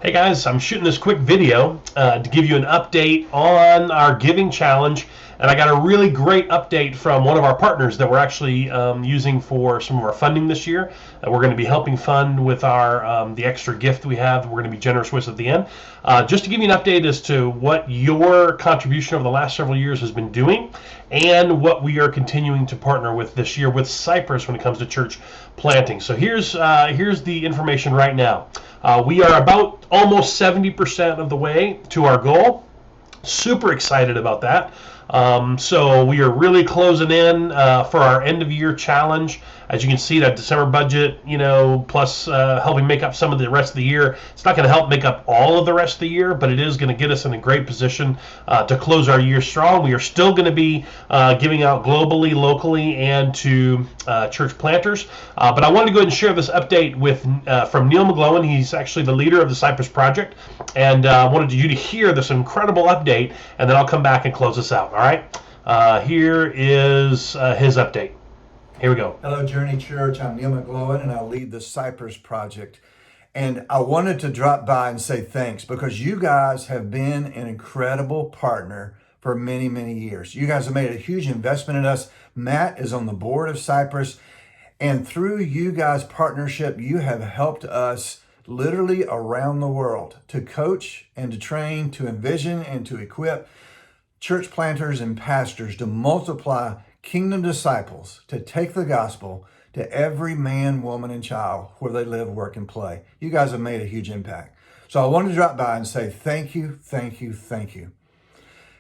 Hey guys, I'm shooting this quick video to give you an update on our giving challenge, and I got a really great update from one of our partners that we're actually using for some of our funding this year. We're going to be helping fund with our the extra gift we have. We're going to be generous with at the end. Just to give you an update as to what your contribution over the last several years has been doing, and what we are continuing to partner with this year with Cypress when it comes to church planting. So here's the information right now. We are about almost 70% of the way to our goal. Super excited about that. So we are really closing in for our end of year challenge. As you can see, that December budget, plus helping make up some of the rest of the year. It's not going to help make up all of the rest of the year, but it is going to get us in a great position to close our year strong. We are still going to be giving out globally, locally, and to church planters. But I wanted to go ahead and share this update with from Neil McGlowan. He's actually the leader of the Cypress project, and I wanted you to hear this incredible update, and then I'll come back and close this out. All right, here is his update. Here we go. Hello, Journey Church. I'm Neil McGlowan, and I lead the Cypress project. And I wanted to drop by and say thanks because you guys have been an incredible partner for many, many years. You guys have made a huge investment in us. Matt is on the board of Cypress, and through you guys' partnership, you have helped us literally around the world to coach and to train, to envision and to equip church planters and pastors to multiply kingdom disciples, to take the gospel to every man, woman, and child where they live, work, and play. You guys have made a huge impact. So I wanted to drop by and say thank you, thank you, thank you.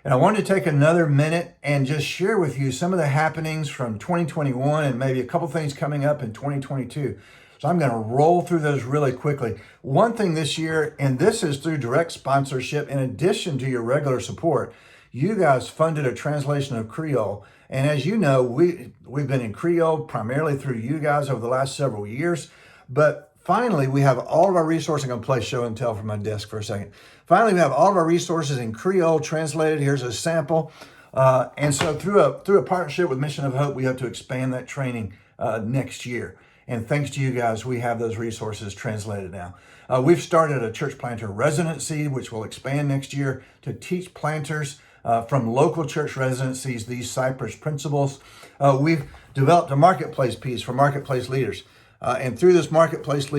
And I wanted to take another minute and just share with you some of the happenings from 2021 and maybe a couple things coming up in 2022. So I'm going to roll through those really quickly. One thing this year, and this is through direct sponsorship, in addition to your regular support, you guys funded a translation of Creole. And as you know, we've been in Creole primarily through you guys over the last several years. But finally, we have all of our resources. I'm going to play show and tell from my desk for a second. Finally, we have all of our resources in Creole translated. Here's a sample. And so through a partnership with Mission of Hope, we have to expand that training next year. And thanks to you guys, we have those resources translated now. We've started a church planter residency, which will expand next year to teach planters from local church residencies these Cypress principles. We've developed a marketplace piece for marketplace leaders. And through this marketplace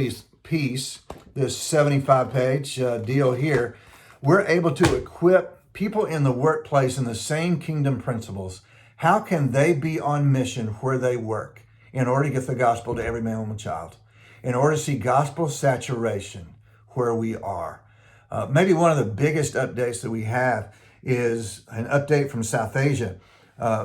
piece, this 75-page deal here, we're able to equip people in the workplace in the same kingdom principles. How can they be on mission where they work in order to get the gospel to every man, woman, child, in order to see gospel saturation where we are? Maybe one of the biggest updates that we have is an update from South Asia,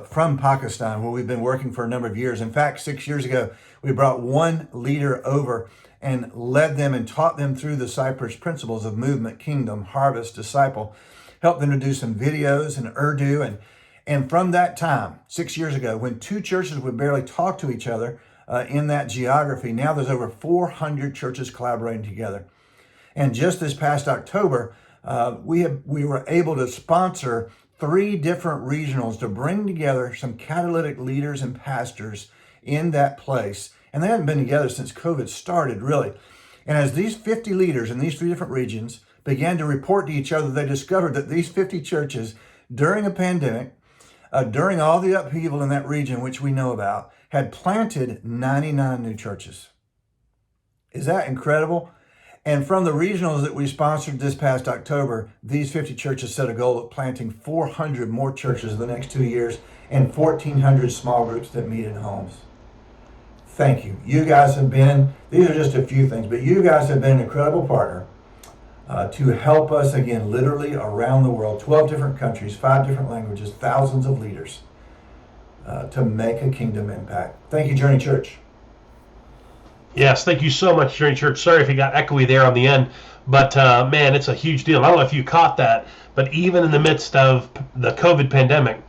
from Pakistan, where we've been working for a number of years. In fact, 6 years ago, we brought one leader over and led them and taught them through the Cypress principles of movement, kingdom, harvest, disciple, helped them to do some videos in Urdu. And from that time, 6 years ago, when two churches would barely talk to each other in that geography, now there's over 400 churches collaborating together. And just this past October, we were able to sponsor 3 different regionals to bring together some catalytic leaders and pastors in that place. And they hadn't been together since COVID started, really. And as these 50 leaders in these 3 different regions began to report to each other, they discovered that these 50 churches, during a pandemic, during all the upheaval in that region, which we know about, had planted 99 new churches. Is that incredible? And from the regionals that we sponsored this past October, these 50 churches set a goal of planting 400 more churches in the next 2 years and 1,400 small groups that meet in homes. Thank you. You guys have been, these are just a few things, but you guys have been an incredible partner to help us, again, literally around the world, 12 different countries, 5 different languages, thousands of leaders to make a kingdom impact. Thank you, Journey Church. Yes, thank you so much, Journey Church. Sorry if you got echoey there on the end, but man, it's a huge deal. I don't know if you caught that, but even in the midst of the COVID pandemic,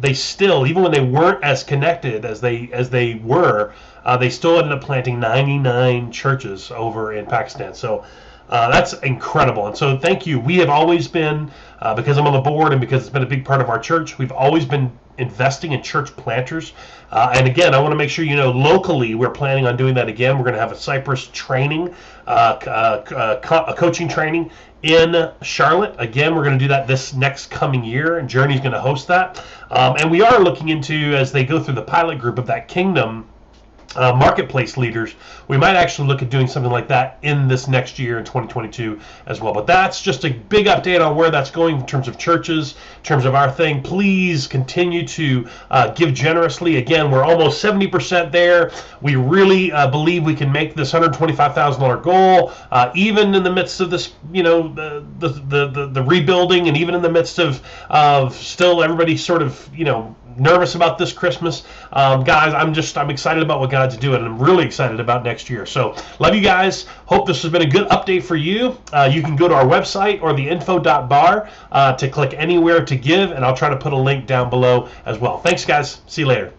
they still, even when they weren't as connected as they were, they still ended up planting 99 churches over in Pakistan. So that's incredible. And so thank you. We have always been, because I'm on the board and because it's been a big part of our church, we've always been investing in church planters. And again, I want to make sure you know locally we're planning on doing that again. We're going to have a Cypress training, a coaching training in Charlotte. Again, we're going to do that this next coming year, and Journey's going to host that. And we are looking into, as they go through the pilot group of that Kingdom marketplace leaders, we might actually look at doing something like that in this next year in 2022 as well. But that's just a big update on where that's going in terms of churches, in terms of our thing. Please continue to give generously. Again, we're almost 70% there. We really believe we can make this $125,000 goal, even in the midst of this, the rebuilding, and even in the midst of still everybody sort of, nervous about this Christmas. Guys, I'm excited about what God's doing, and I'm really excited about next year. So love you guys. Hope this has been a good update for you. You can go to our website or the info.bar to click anywhere to give, and I'll try to put a link down below as well. Thanks, guys. See you later.